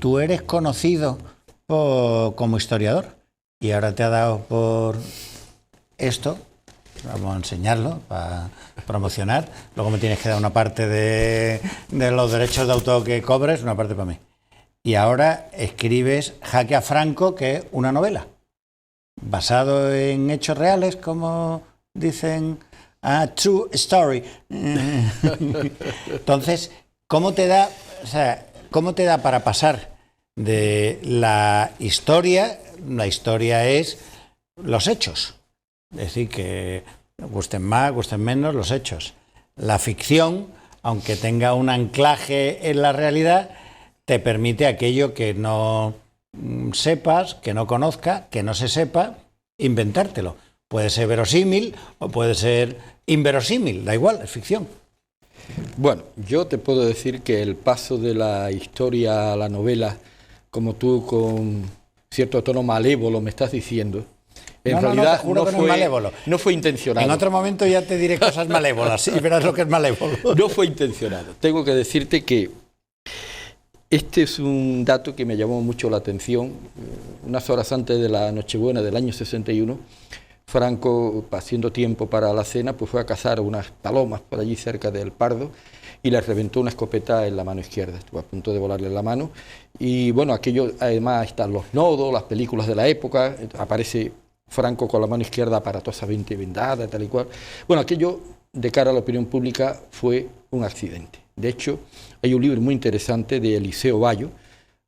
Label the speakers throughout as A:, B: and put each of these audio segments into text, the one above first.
A: tú eres conocido como historiador y ahora te ha dado por esto, vamos a enseñarlo para promocionar, luego me tienes que dar una parte de los derechos de autor que cobres, una parte para mí. Y ahora escribes Jaque a Franco, que es una novela, basado en hechos reales, como dicen, a true story. Entonces, ¿cómo te da para pasar de la historia es los hechos? Es decir, que gusten más, gusten menos los hechos. La ficción, aunque tenga un anclaje en la realidad, te permite aquello que no sepas, que no conozcas, que no se sepa, inventártelo. Puede ser verosímil o puede ser inverosímil, da igual, es ficción.
B: Bueno, yo te puedo decir que el paso de la historia a la novela, como tú con cierto tono malévolo me estás diciendo, en realidad no fue intencionado.
A: En otro momento ya te diré cosas malévolas, sí, verás lo que es malévolo.
B: No fue intencionado. Tengo que decirte que este es un dato que me llamó mucho la atención. Unas horas antes de la Nochebuena del año 61, Franco, haciendo tiempo para la cena, pues fue a cazar unas palomas por allí cerca del Pardo y le reventó una escopeta en la mano izquierda. Estuvo a punto de volarle la mano. Y bueno, aquello, además están los nodos, las películas de la época, aparece Franco con la mano izquierda aparatosamente vendada, tal y cual. Bueno, aquello de cara a la opinión pública fue un accidente. De hecho, hay un libro muy interesante de Eliseo Bayo,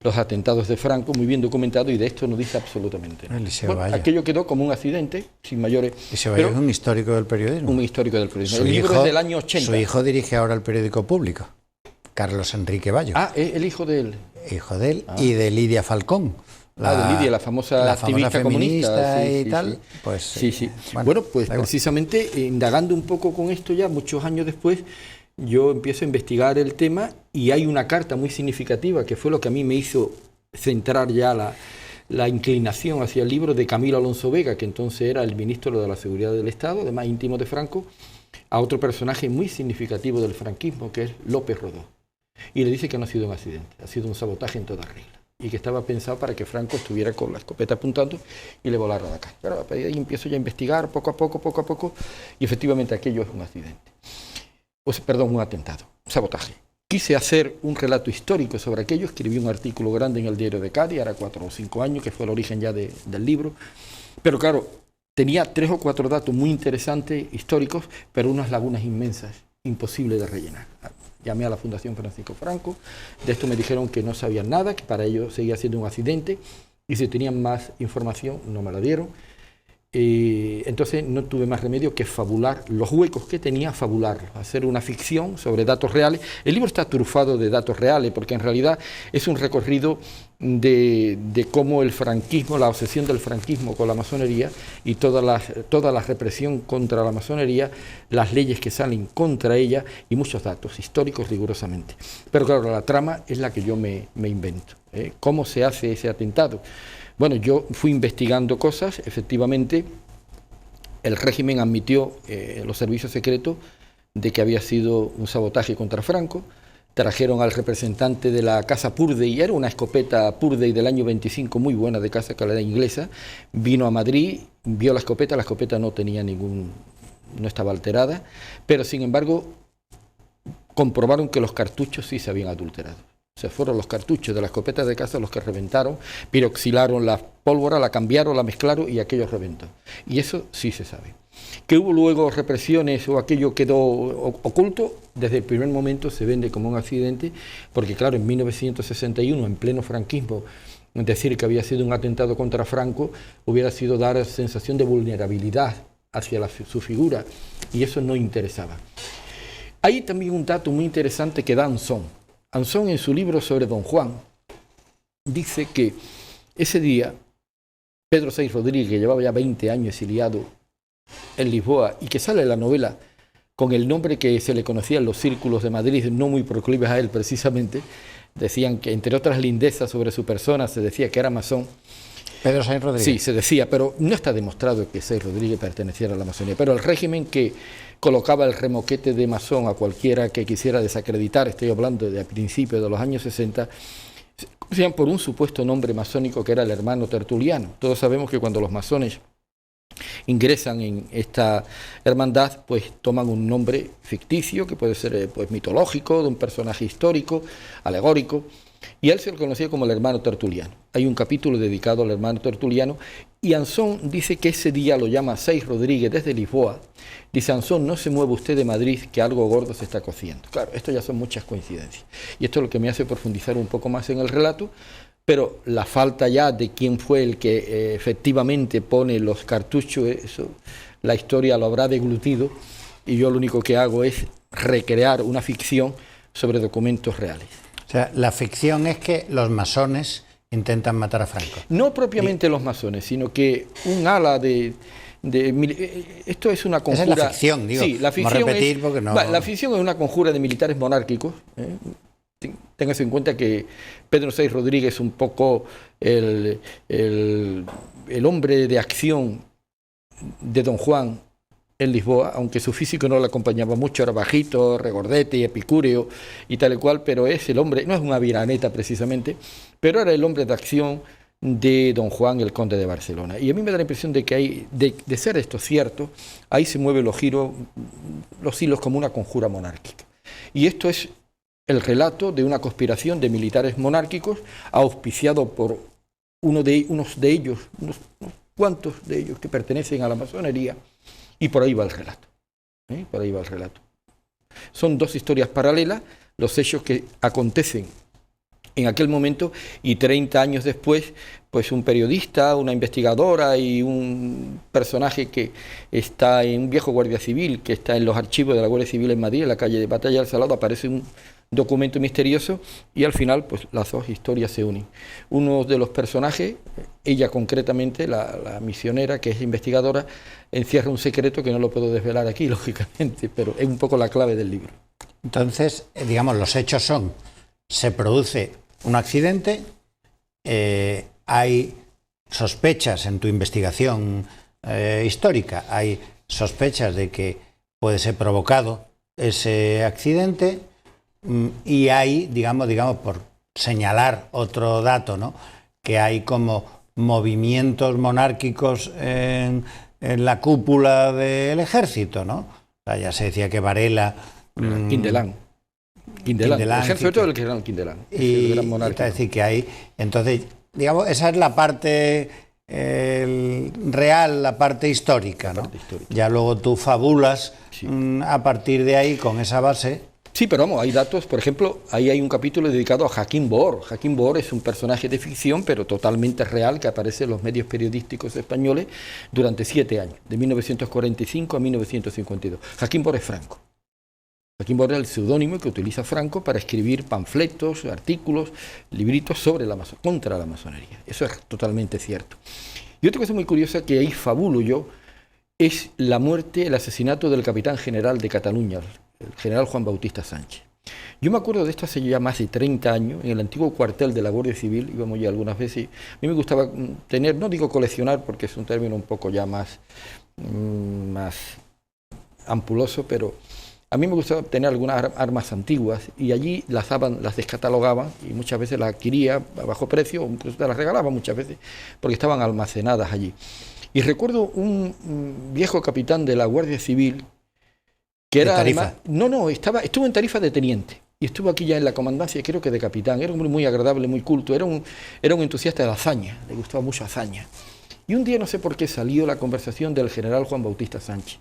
B: Los atentados de Franco, muy bien documentado, y de esto no dice absolutamente nada. Bueno, aquello quedó como un accidente, sin mayores...
A: Eliseo Bayo es un histórico del periodismo.
B: Un histórico del periodismo. El libro es del año 80.
A: Su hijo dirige ahora el periódico Público, Carlos Enrique Bayo.
B: Ah, el hijo de él.
A: Hijo de él y de Lidia Falcón.
B: De Lidia, la famosa activista comunista
A: y tal.
B: Sí.
A: Pues,
B: sí. Bueno, pues precisamente indagando un poco con esto ya, muchos años después, yo empiezo a investigar el tema y hay una carta muy significativa que fue lo que a mí me hizo centrar ya la inclinación hacia el libro de Camilo Alonso Vega, que entonces era el ministro de la Seguridad del Estado, además íntimo de Franco, a otro personaje muy significativo del franquismo, que es López Rodó. Y le dice que no ha sido un accidente, ha sido un sabotaje en toda regla, y que estaba pensado para que Franco estuviera con la escopeta apuntando y le volara la cara. Pero ahí empiezo ya a investigar poco a poco, y efectivamente aquello es un accidente. Un atentado, un sabotaje. Quise hacer un relato histórico sobre aquello, escribí un artículo grande en el Diario de Cádiz, ahora 4 o 5 años, que fue el origen ya del libro, pero claro, tenía 3 o 4 datos muy interesantes, históricos, pero unas lagunas inmensas, imposibles de rellenar. Llamé a la Fundación Francisco Franco, de esto me dijeron que no sabían nada, que para ellos seguía siendo un accidente, y si tenían más información no me la dieron. Entonces no tuve más remedio que fabular los huecos que tenía, fabularlos, hacer una ficción sobre datos reales. El libro está trufado de datos reales porque en realidad es un recorrido de cómo el franquismo, la obsesión del franquismo con la masonería y toda la represión contra la masonería, las leyes que salen contra ella y muchos datos históricos rigurosamente. Pero claro, la trama es la que yo me invento. ¿Cómo se hace ese atentado? Bueno, yo fui investigando cosas, efectivamente, el régimen admitió los servicios secretos de que había sido un sabotaje contra Franco, trajeron al representante de la casa Purdey, era una escopeta Purdey del año 25, muy buena, de casa calidad inglesa, vino a Madrid, vio la escopeta no tenía no estaba alterada, pero sin embargo comprobaron que los cartuchos sí se habían adulterado. O sea, fueron los cartuchos de la escopeta de caza los que reventaron, piroxilaron la pólvora, la cambiaron, la mezclaron y aquello reventó. Y eso sí se sabe. Que hubo luego represiones o aquello quedó oculto, desde el primer momento se vende como un accidente, porque claro, en 1961, en pleno franquismo, decir que había sido un atentado contra Franco hubiera sido dar sensación de vulnerabilidad hacia su figura, y eso no interesaba. Hay también un dato muy interesante que da Anzón. Anzón, en su libro sobre Don Juan, dice que ese día Pedro Saiz Rodríguez, que llevaba ya 20 años exiliado en Lisboa y que sale en la novela con el nombre que se le conocía en los círculos de Madrid, no muy proclives a él precisamente, decían que entre otras lindezas sobre su persona se decía que era masón.
A: Pedro Saiz Rodríguez.
B: Sí, se decía, pero no está demostrado que Saiz Rodríguez perteneciera a la masonería, pero el régimen que colocaba el remoquete de masón a cualquiera que quisiera desacreditar, estoy hablando de a principios de los años 60, Conocían por un supuesto nombre masónico que era el hermano Tertuliano. Todos sabemos que cuando los masones ingresan en esta hermandad, pues toman un nombre ficticio, que puede ser pues mitológico, de un personaje histórico, alegórico, y a él se le conocía como el hermano Tertuliano. Hay un capítulo dedicado al hermano Tertuliano, y Anson dice que ese día lo llama Seis Rodríguez desde Lisboa. Dice: Anson, no se mueva usted de Madrid, que algo gordo se está cociendo. Claro, esto ya son muchas coincidencias, y esto es lo que me hace profundizar un poco más en el relato. Pero la falta ya de quién fue el que efectivamente pone los cartuchos, eso la historia lo habrá deglutido, y yo lo único que hago es recrear una ficción sobre documentos reales.
A: O sea, la ficción es que los masones intentan matar a Franco.
B: No propiamente los masones, sino que un ala de esto es una conjura.
A: Esa es la ficción, digo.
B: Sí, la ficción
A: vamos a repetir porque no.
B: La ficción es una conjura de militares monárquicos. Téngase en cuenta que Pedro VI Rodríguez es un poco el hombre de acción de Don Juan en Lisboa, aunque su físico no le acompañaba mucho, era bajito, regordete y epicúreo y tal y cual, pero es el hombre, no es una viraneta precisamente, pero era el hombre de acción de Don Juan, el conde de Barcelona. Y a mí me da la impresión de que hay, de ser esto cierto, ahí se mueven los hilos como una conjura monárquica. Y esto es el relato de una conspiración de militares monárquicos auspiciado por unos cuantos de ellos que pertenecen a la masonería, y por ahí va el relato. Por ahí va el relato. Son dos historias paralelas, los hechos que acontecen en aquel momento, y 30 años después, pues un periodista, una investigadora y un personaje que está en un viejo guardia civil, que está en los archivos de la Guardia Civil en Madrid, en la calle de Batalla del Salado, aparece un documento misterioso, y al final pues las dos historias se unen. Uno de los personajes, ella concretamente, la misionera, que es investigadora, encierra un secreto que no lo puedo desvelar aquí, lógicamente, pero es un poco la clave del libro.
A: Entonces, digamos, los hechos son: se produce un accidente, hay sospechas en tu investigación histórica, hay sospechas de que puede ser provocado ese accidente, y hay, digamos, por señalar otro dato, ¿no?, que hay como movimientos monárquicos en la cúpula del ejército, ¿no? O sea, ya se decía que Varela...
B: Quindelán. El ejército del general Quindelán.
A: Y el gran monarca. Es decir, que hay... Entonces, digamos, esa es la parte real, la parte histórica, ¿no? Ya luego tú fabulas, sí, a partir de ahí, con esa base...
B: Sí, pero vamos, hay datos, por ejemplo, ahí hay un capítulo dedicado a Joaquín Bohr. Joaquín Bohr es un personaje de ficción, pero totalmente real, que aparece en los medios periodísticos españoles durante 7 años, de 1945 a 1952. Joaquín Bohr es Franco. Joaquín Bohr es el seudónimo que utiliza Franco para escribir panfletos, artículos, libritos sobre contra la masonería. Eso es totalmente cierto. Y otra cosa muy curiosa que ahí fabulo yo es la muerte, el asesinato del capitán general de Cataluña, el general Juan Bautista Sánchez. Yo me acuerdo de esto hace ya más de 30 años, en el antiguo cuartel de la Guardia Civil, íbamos ya algunas veces, y a mí me gustaba tener, no digo coleccionar porque es un término un poco ya más ampuloso, pero a mí me gustaba tener algunas armas antiguas, y allí las descatalogaban, y muchas veces las adquiría a bajo precio, o incluso las regalaba muchas veces, porque estaban almacenadas allí. Y recuerdo un viejo capitán de la Guardia Civil, que era además, estuvo en Tarifa de teniente, y estuvo aquí ya en la comandancia, creo que de capitán. Era un hombre muy agradable, muy culto, era un entusiasta de la hazaña, le gustaba mucho hazaña. Y un día, no sé por qué, salió la conversación del general Juan Bautista Sánchez.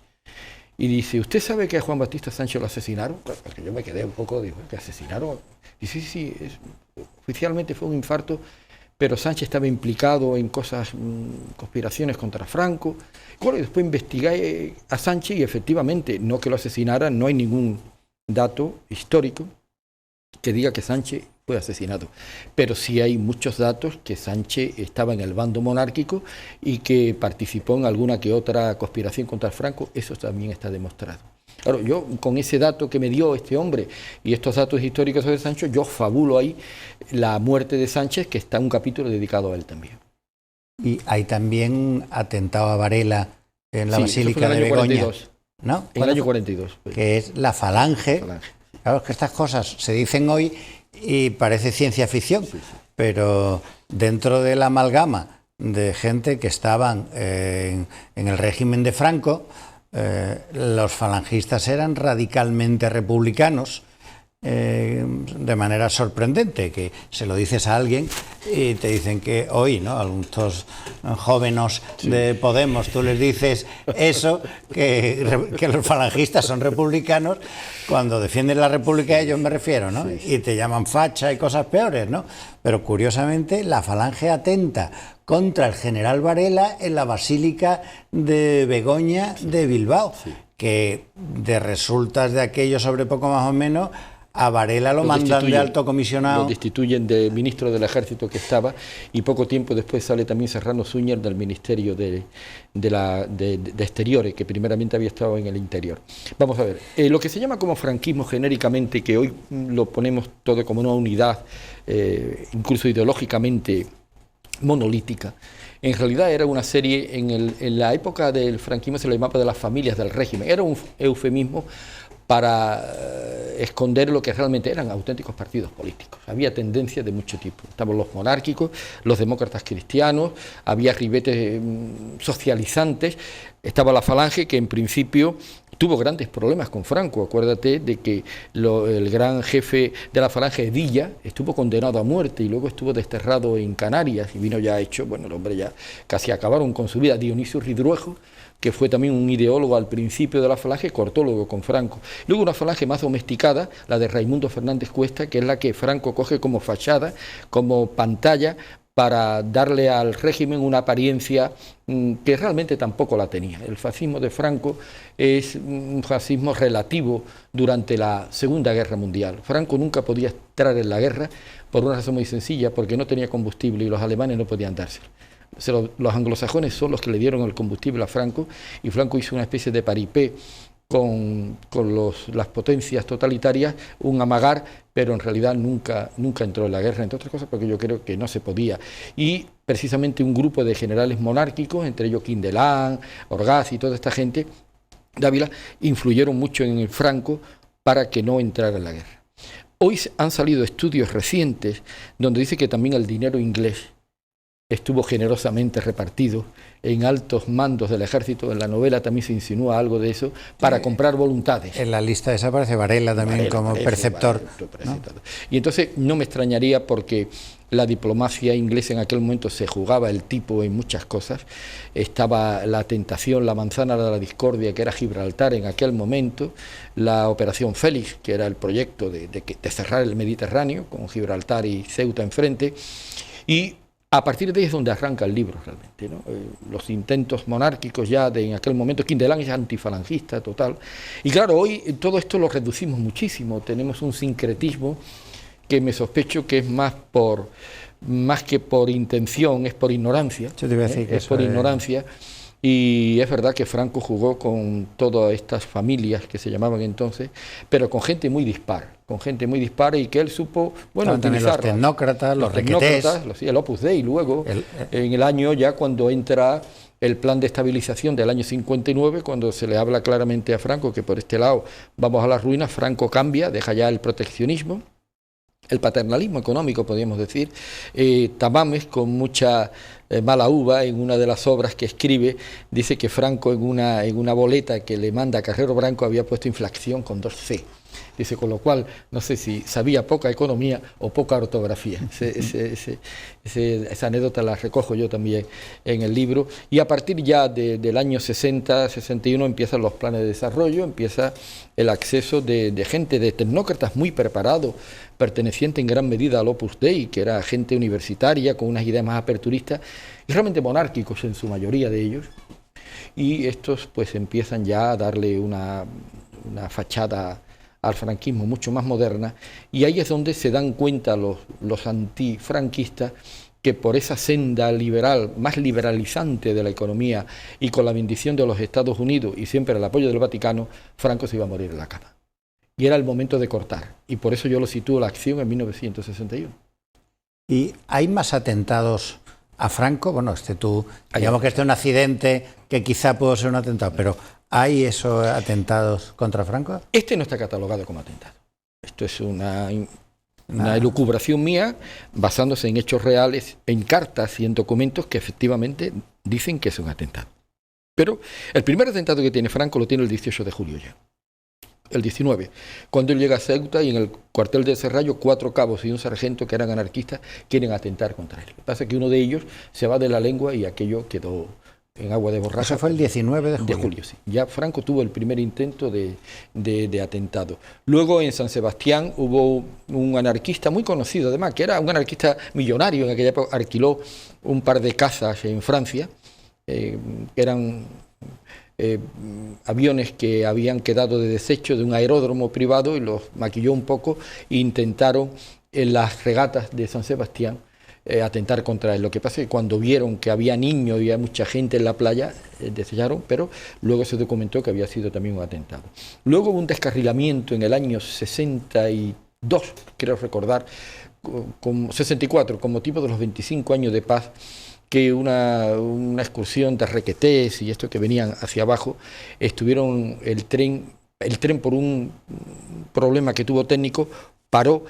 B: Y dice: ¿usted sabe que a Juan Bautista Sánchez lo asesinaron? Porque yo me quedé un poco, digo, ¿que asesinaron? Y sí, oficialmente fue un infarto, pero Sánchez estaba implicado en conspiraciones contra Franco. Bueno, y después investigué a Sánchez, y efectivamente, no que lo asesinaran, no hay ningún dato histórico que diga que Sánchez fue asesinado. Pero sí hay muchos datos que Sánchez estaba en el bando monárquico y que participó en alguna que otra conspiración contra Franco. Eso también está demostrado. Claro, yo con ese dato que me dio este hombre y estos datos históricos sobre Sánchez, yo fabulo ahí la muerte de Sánchez, que está un capítulo dedicado a él también.
A: Y hay también atentado a Varela en la Basílica de Begoña,
B: 42,
A: ¿no?
B: En el año 42. Pues.
A: Que es la Falange. Claro, es que estas cosas se dicen hoy y parece ciencia ficción, pero dentro de la amalgama de gente que estaban en el régimen de Franco, los falangistas eran radicalmente republicanos, de manera sorprendente, que se lo dices a alguien y te dicen que hoy, ¿no?, a estos jóvenes de Podemos, tú les dices eso, que los falangistas son republicanos, cuando defienden la república ellos, me refiero, ¿no? Y te llaman facha y cosas peores, ¿no? Pero curiosamente la falange atenta contra el general Varela en la Basílica de Begoña de Bilbao, que de resultas de aquello sobre poco más o menos, a Varela lo mandan de alto comisionado.
B: Lo destituyen de ministro del Ejército que estaba, y poco tiempo después sale también Serrano Suñer del Ministerio de Exteriores, que primeramente había estado en el Interior. Vamos a ver, lo que se llama como franquismo genéricamente, que hoy lo ponemos todo como una unidad, incluso ideológicamente monolítica, en realidad era una serie, en la época del franquismo se le llamaba de las familias del régimen, era un eufemismo para esconder lo que realmente eran auténticos partidos políticos. Había tendencias de mucho tipo. Estaban los monárquicos, los demócratas cristianos, había ribetes socializantes, estaba la falange, que en principio tuvo grandes problemas con Franco. Acuérdate de que el gran jefe de la falange, Edilla, estuvo condenado a muerte y luego estuvo desterrado en Canarias y vino ya hecho, bueno, el hombre ya casi acabaron con su vida. Dionisio Ridruejo, que fue también un ideólogo al principio de la falange, cortólogo con Franco. Luego una falange más domesticada, la de Raimundo Fernández Cuesta, que es la que Franco coge como fachada, como pantalla, para darle al régimen una apariencia que realmente tampoco la tenía. El fascismo de Franco es un fascismo relativo durante la Segunda Guerra Mundial. Franco nunca podía entrar en la guerra por una razón muy sencilla, porque no tenía combustible y los alemanes no podían dárselo. Los anglosajones son los que le dieron el combustible a Franco, y Franco hizo una especie de paripé con las potencias totalitarias, un amagar, pero en realidad nunca entró en la guerra, entre otras cosas porque yo creo que no se podía. Y precisamente un grupo de generales monárquicos, entre ellos Quindelán, Orgaz y toda esta gente, Dávila, influyeron mucho en el Franco para que no entrara en la guerra. Hoy han salido estudios recientes donde dice que también el dinero inglés estuvo generosamente repartido en altos mandos del ejército. En la novela también se insinúa algo de eso, para comprar voluntades.
A: En la lista esa aparece Varela también, Varela, como preceptor, ¿no?
B: Y entonces no me extrañaría, porque la diplomacia inglesa en aquel momento se jugaba el tipo en muchas cosas. Estaba la tentación, la manzana de la discordia, que era Gibraltar en aquel momento, la Operación Félix, que era el proyecto de cerrar el Mediterráneo con Gibraltar y Ceuta enfrente, y a partir de ahí es donde arranca el libro realmente, ¿no? Los intentos monárquicos ya en aquel momento. Quindelán es antifalangista total. Y claro, hoy todo esto lo reducimos muchísimo. Tenemos un sincretismo que me sospecho que es más que por intención, es por ignorancia.
A: Yo te iba a decir que
B: es por ignorancia. Y es verdad que Franco jugó con todas estas familias que se llamaban entonces, pero con gente muy dispar, y que él supo, bueno, utilizar
A: los tecnócratas, los requetés,
B: el Opus Dei, luego en el año ya cuando entra el plan de estabilización del año 59, cuando se le habla claramente a Franco que por este lado vamos a las ruinas, Franco cambia, deja ya el proteccionismo, el paternalismo económico, podríamos decir. Tamames, con mucha mala uva, en una de las obras que escribe, dice que Franco en una boleta que le manda a Carrero Branco había puesto inflación con 2C. Dice, con lo cual, no sé si sabía poca economía o poca ortografía. Esa anécdota la recojo yo también en el libro. Y a partir ya del año 60, 61, empiezan los planes de desarrollo, empieza el acceso de gente, de tecnócratas muy preparados, perteneciente en gran medida al Opus Dei, que era gente universitaria con unas ideas más aperturistas, y realmente monárquicos en su mayoría de ellos. Y estos pues empiezan ya a darle una fachada al franquismo mucho más moderna, y ahí es donde se dan cuenta los antifranquistas que por esa senda liberal, más liberalizante de la economía, y con la bendición de los Estados Unidos y siempre el apoyo del Vaticano, Franco se iba a morir en la cama. Y era el momento de cortar, y por eso yo lo sitúo la acción en 1961.
A: ¿Y hay más atentados a Franco? Bueno, digamos que este es un accidente que quizá pudo ser un atentado, pero ¿hay esos atentados contra Franco?
B: Este no está catalogado como atentado. Esto es Una elucubración mía basándose en hechos reales, en cartas y en documentos que efectivamente dicen que es un atentado. Pero el primer atentado que tiene Franco lo tiene el 18 de julio ya. El 19, cuando él llega a Ceuta y en el cuartel de Serrallo 4 cabos y un sargento que eran anarquistas quieren atentar contra él. Lo que pasa es que uno de ellos se va de la lengua y aquello quedó en agua de borraja.
A: Eso fue el 19 de julio.
B: De julio, sí. Ya Franco tuvo el primer intento de atentado. Luego en San Sebastián hubo un anarquista muy conocido, además, que era un anarquista millonario, en aquella época alquiló un par de casas en Francia, que eran aviones que habían quedado de desecho de un aeródromo privado y los maquilló un poco e intentaron en las regatas de San Sebastián atentar contra él. Lo que pasa es que cuando vieron que había niños y había mucha gente en la playa, desecharon, pero luego se documentó que había sido también un atentado. Luego hubo un descarrilamiento en el año 62, creo recordar, 64, con motivo de los 25 años de paz, que una excursión de requetés y esto que venían hacia abajo, estuvieron el tren por un problema que tuvo técnico, paró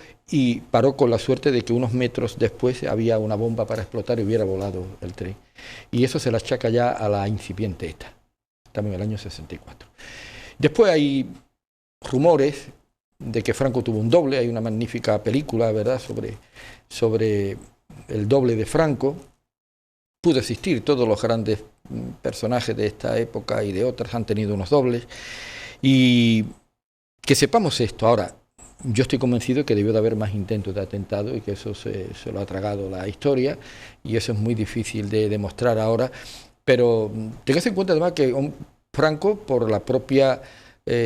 B: con la suerte de que unos metros después había una bomba para explotar y hubiera volado el tren. Y eso se la achaca ya a la incipiente ETA, también en el año 64. Después hay rumores de que Franco tuvo un doble, hay una magnífica película, ¿verdad?, sobre el doble de Franco. Pudo existir, todos los grandes personajes de esta época y de otras han tenido unos dobles. Y que sepamos esto. Ahora, yo estoy convencido que debió de haber más intentos de atentado y que eso se lo ha tragado la historia y eso es muy difícil de demostrar ahora. Pero tengas en cuenta además que Franco, por la propia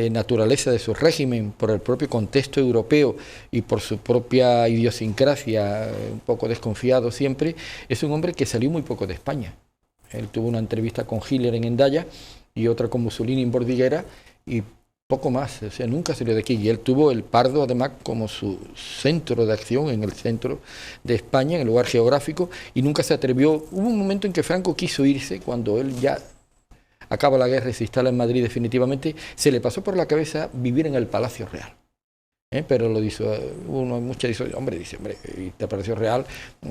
B: naturaleza de su régimen, por el propio contexto europeo y por su propia idiosincrasia, un poco desconfiado siempre, es un hombre que salió muy poco de España. Él tuvo una entrevista con Hitler en Hendaya y otra con Mussolini en Bordighera y poco más, o sea, nunca salió de aquí. Y él tuvo el Pardo además como su centro de acción en el centro de España, en el lugar geográfico, y nunca se atrevió. Hubo un momento en que Franco quiso irse cuando él ya acaba la guerra y se instala en Madrid definitivamente, se le pasó por la cabeza vivir en el Palacio Real. Pero lo dice muchos dicen, hombre, ¿y te pareció real?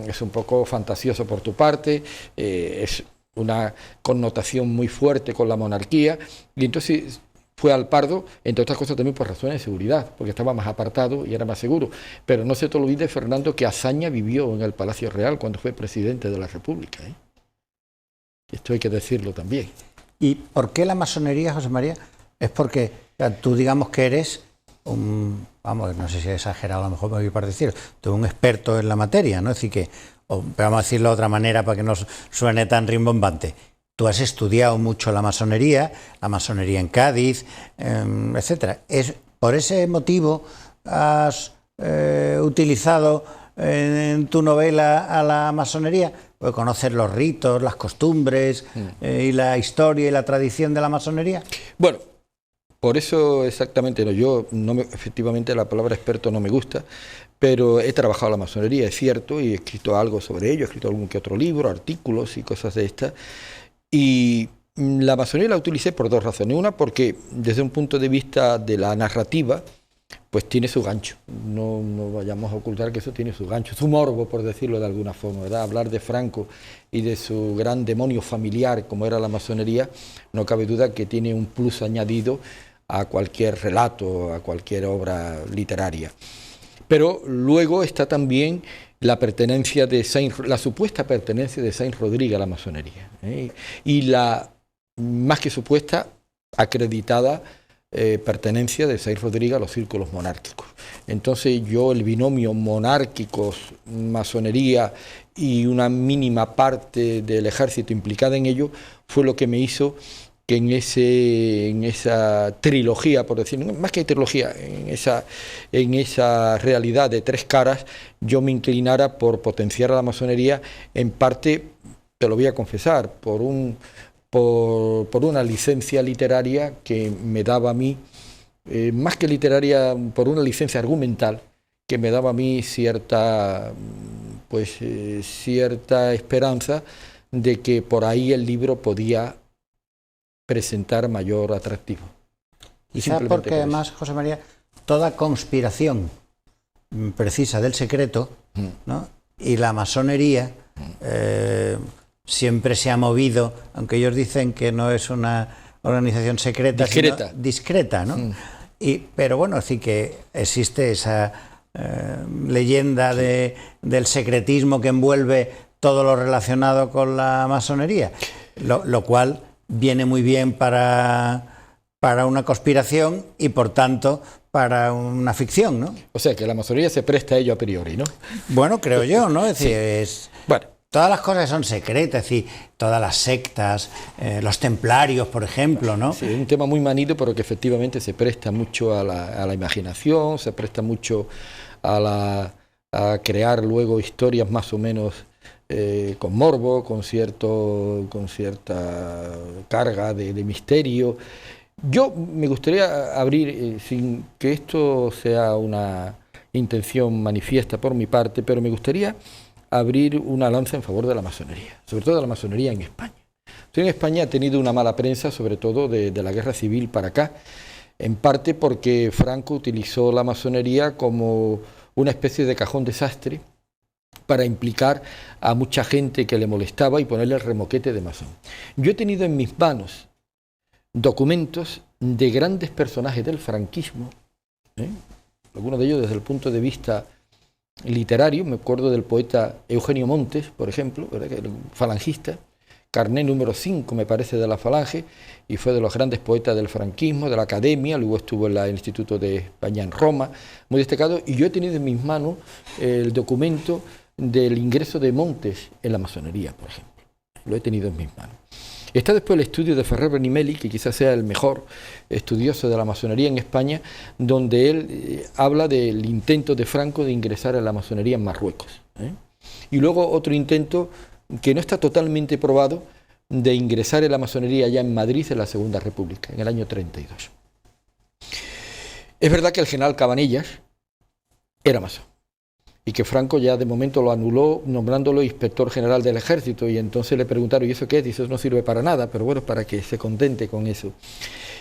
B: Es un poco fantasioso por tu parte, es una connotación muy fuerte con la monarquía, y entonces fue al Pardo, entre otras cosas también por razones de seguridad, porque estaba más apartado y era más seguro. Pero no se te olvide, Fernando, que Azaña vivió en el Palacio Real cuando fue presidente de la República. Esto hay que decirlo también.
A: ¿Y por qué la masonería, José María? Es porque tú digamos que eres vamos, no sé si he exagerado, a lo mejor me voy a decir, tú eres un experto en la materia, ¿no? Es decir que, vamos a decirlo de otra manera para que no suene tan rimbombante. Tú has estudiado mucho la masonería en Cádiz, etcétera. ¿Por ese motivo has utilizado en tu novela a la masonería? Pues conocer los ritos, las costumbres y la historia y la tradición de la masonería.
B: Bueno, por eso exactamente no. Yo efectivamente la palabra experto no me gusta, pero he trabajado la masonería, es cierto, y he escrito algo sobre ello, he escrito algún que otro libro, artículos y cosas de estas. Y la masonería la utilicé por dos razones. Una, porque desde un punto de vista de la narrativa, pues tiene su gancho. No vayamos a ocultar que eso tiene su gancho, su morbo, por decirlo de alguna forma, ¿verdad? Hablar de Franco y de su gran demonio familiar, como era la masonería, no cabe duda que tiene un plus añadido a cualquier relato, a cualquier obra literaria. Pero luego está también la pertenencia de la supuesta pertenencia de Sainz-Rodrigue a la masonería, y la más que supuesta, acreditada pertenencia de Sainz-Rodrigue a los círculos monárquicos. Entonces yo el binomio monárquicos, masonería y una mínima parte del ejército implicada en ello fue lo que me hizo que en esa trilogía, por decir, más que trilogía, en esa realidad de tres caras, yo me inclinara por potenciar a la masonería, en parte, te lo voy a confesar, por una licencia literaria que me daba a mí, más que literaria, por una licencia argumental, que me daba a mí cierta esperanza de que por ahí el libro podía presentar mayor atractivo.
A: Quizás porque además, José María, toda conspiración precisa del secreto, ¿no? Y la masonería siempre se ha movido, aunque ellos dicen que no es una organización secreta,
B: discreta,
A: sino discreta, ¿no? Pero bueno, así que existe esa leyenda del secretismo que envuelve todo lo relacionado con la masonería, lo cual viene muy bien para una conspiración y por tanto para una ficción, ¿no?
B: O sea que la masonería se presta a ello a priori, ¿no?
A: Bueno, creo yo, ¿no? Es decir,
B: bueno,
A: todas las cosas son secretas, es decir, todas las sectas, los templarios, por ejemplo, ¿no?
B: Sí, es un tema muy manido, pero que efectivamente se presta mucho a la imaginación, se presta mucho a crear luego historias más o menos con morbo, con cierta carga de misterio. Yo me gustaría abrir, sin que esto sea una intención manifiesta por mi parte, pero me gustaría abrir una lanza en favor de la masonería, sobre todo de la masonería en España. En España ha tenido una mala prensa, sobre todo de la guerra civil para acá, en parte porque Franco utilizó la masonería como una especie de cajón desastre para implicar a mucha gente que le molestaba y ponerle el remoquete de masón. Yo he tenido en mis manos documentos de grandes personajes del franquismo, algunos de ellos desde el punto de vista literario. Me acuerdo del poeta Eugenio Montes, por ejemplo, ¿verdad? Que era un falangista, carné número 5, me parece, de la Falange, y fue de los grandes poetas del franquismo, de la academia, luego estuvo en el Instituto de España en Roma, muy destacado, y yo he tenido en mis manos el documento del ingreso de Montes en la masonería, por ejemplo. Lo he tenido en mis manos. Está después el estudio de Ferrer Benimeli, que quizás sea el mejor estudioso de la masonería en España, donde él habla del intento de Franco de ingresar a la masonería en Marruecos. Y luego otro intento que no está totalmente probado, de ingresar en la masonería ya en Madrid en la Segunda República, en el año 32. Es verdad que el general Cabanillas era masón, y que Franco ya de momento lo anuló nombrándolo inspector general del ejército, y entonces le preguntaron, ¿y eso qué es? Dice, eso no sirve para nada, pero bueno, para que se contente con eso.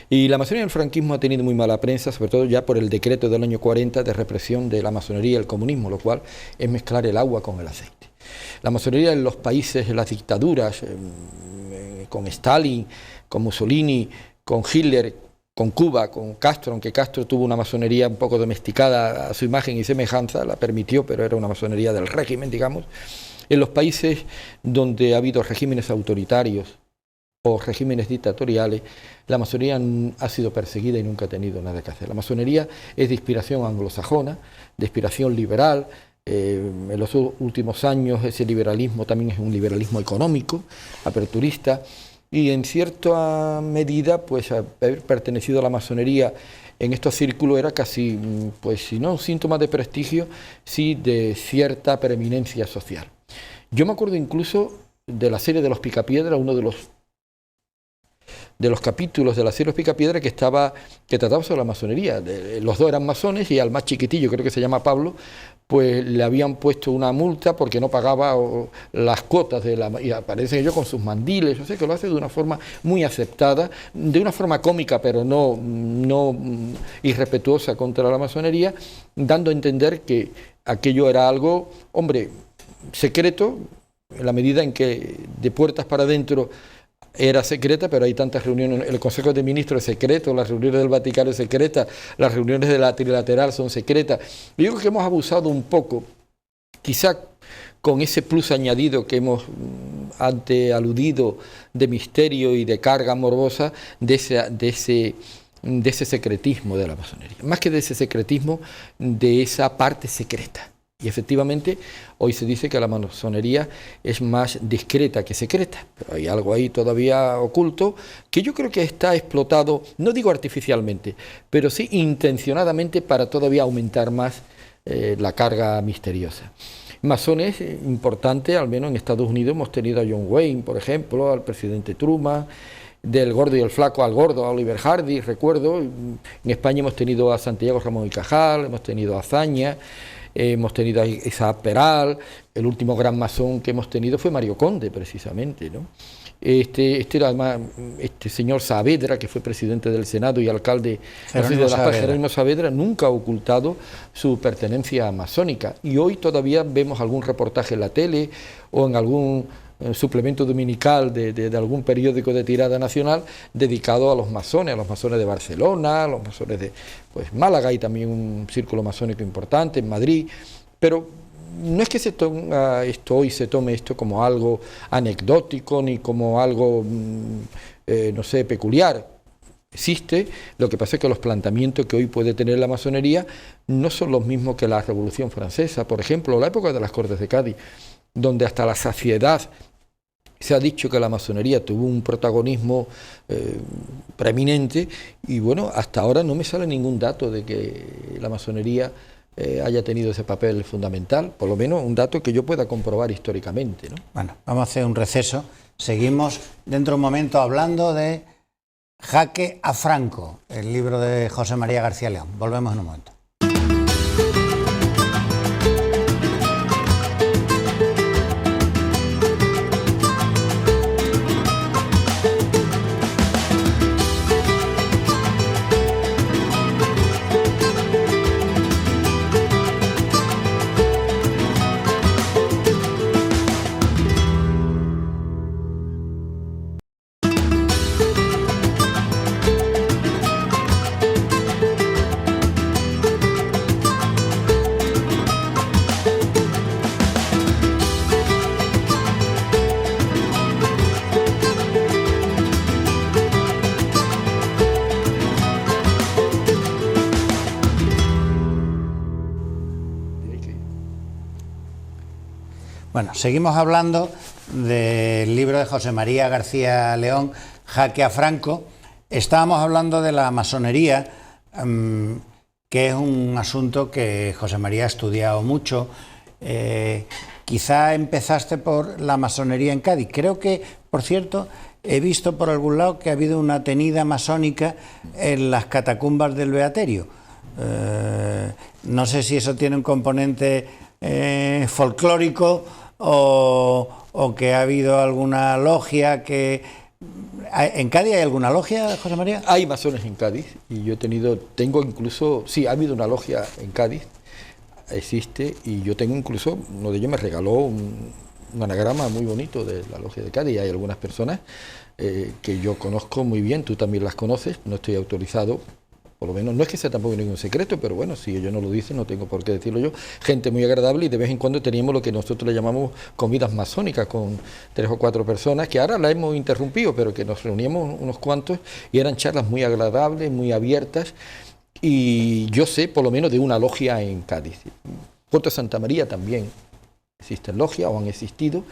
B: Y la masonería del franquismo ha tenido muy mala prensa, sobre todo ya por el decreto del año 40 de represión de la masonería y el comunismo, lo cual es mezclar el agua con el aceite. La masonería en los países, en las dictaduras, con Stalin, con Mussolini, con Hitler, con Cuba, con Castro, aunque Castro tuvo una masonería un poco domesticada a su imagen y semejanza, la permitió, pero era una masonería del régimen, digamos. En los países donde ha habido regímenes autoritarios o regímenes dictatoriales, la masonería ha sido perseguida y nunca ha tenido nada que hacer. La masonería es de inspiración anglosajona, de inspiración liberal. En los últimos años ese liberalismo también es un liberalismo económico, aperturista, y en cierta medida pues haber pertenecido a la masonería en estos círculos era casi, pues si no un síntoma de prestigio, sí de cierta preeminencia social. Yo me acuerdo incluso de la serie de los Picapiedra, uno de los capítulos de la serie Los Picapiedra que trataba sobre la masonería. Los dos eran masones y al más chiquitillo, creo que se llama Pablo, pues le habían puesto una multa porque no pagaba las cuotas y aparece ellos con sus mandiles. O sea que lo hace de una forma muy aceptada, de una forma cómica pero no irrespetuosa contra la masonería, dando a entender que aquello era algo, hombre, secreto, en la medida en que de puertas para adentro era secreta, pero hay tantas reuniones, el Consejo de Ministros es secreto, las reuniones del Vaticano es secreta, las reuniones de la trilateral son secretas. Yo creo que hemos abusado un poco, quizá con ese plus añadido que hemos antes aludido de misterio y de carga morbosa, de ese secretismo de la masonería. Más que de ese secretismo, de esa parte secreta. Y efectivamente, hoy se dice que la masonería es más discreta que secreta, pero hay algo ahí todavía oculto que yo creo que está explotado, no digo artificialmente, pero sí intencionadamente para todavía aumentar más la carga misteriosa. Masones importantes, al menos en Estados Unidos hemos tenido a John Wayne, por ejemplo, al presidente Truman, del gordo y el flaco al gordo, a Oliver Hardy, recuerdo. En España hemos tenido a Santiago Ramón y Cajal, hemos tenido a Azaña, hemos tenido a Isaac Peral, el último gran masón que hemos tenido fue Mario Conde, precisamente, ¿no? Este era además este señor Saavedra, que fue presidente del Senado y alcalde de La Paz, Jerónimo Saavedra, nunca ha ocultado su pertenencia masónica. Y hoy todavía vemos algún reportaje en la tele o en algún suplemento dominical de algún periódico de tirada nacional dedicado a los masones de Barcelona, a los masones de Málaga, y también un círculo masónico importante en Madrid. Pero no es que hoy se tome esto como algo anecdótico ni como algo, no sé, peculiar. Existe, lo que pasa es que los planteamientos que hoy puede tener la masonería no son los mismos que la Revolución Francesa, por ejemplo, la época de las Cortes de Cádiz, donde hasta la saciedad se ha dicho que la masonería tuvo un protagonismo preeminente, y bueno, hasta ahora no me sale ningún dato de que la masonería haya tenido ese papel fundamental, por lo menos un dato que yo pueda comprobar históricamente, ¿no?
A: Bueno, vamos a hacer un receso, seguimos dentro de un momento hablando de Jaque a Franco, el libro de José María García León. Volvemos en un momento. Bueno, seguimos hablando del libro de José María García León, Jaque a Franco. Estábamos hablando de la masonería, que es un asunto que José María ha estudiado mucho. Quizá empezaste por la masonería en Cádiz. Creo que, por cierto, he visto por algún lado que ha habido una tenida masónica en las catacumbas del Beaterio. No sé si eso tiene un componente folclórico o que ha habido alguna logia que... ¿En Cádiz hay alguna logia, José María?
B: Hay masones en Cádiz, y yo tengo incluso, sí, ha habido una logia en Cádiz, existe, y yo tengo incluso, uno de ellos me regaló un anagrama muy bonito de la logia de Cádiz. Hay algunas personas que yo conozco muy bien, tú también las conoces, no estoy autorizado, por lo menos, no es que sea tampoco ningún secreto, pero bueno, si ellos no lo dicen, no tengo por qué decirlo yo. Gente muy agradable, y de vez en cuando teníamos lo que nosotros le llamamos comidas masónicas con 3 o 4 personas, que ahora la hemos interrumpido, pero que nos reuníamos unos cuantos y eran charlas muy agradables, muy abiertas. Y yo sé, por lo menos, de una logia en Cádiz. Puerto Santa María también existen logias, o han existido.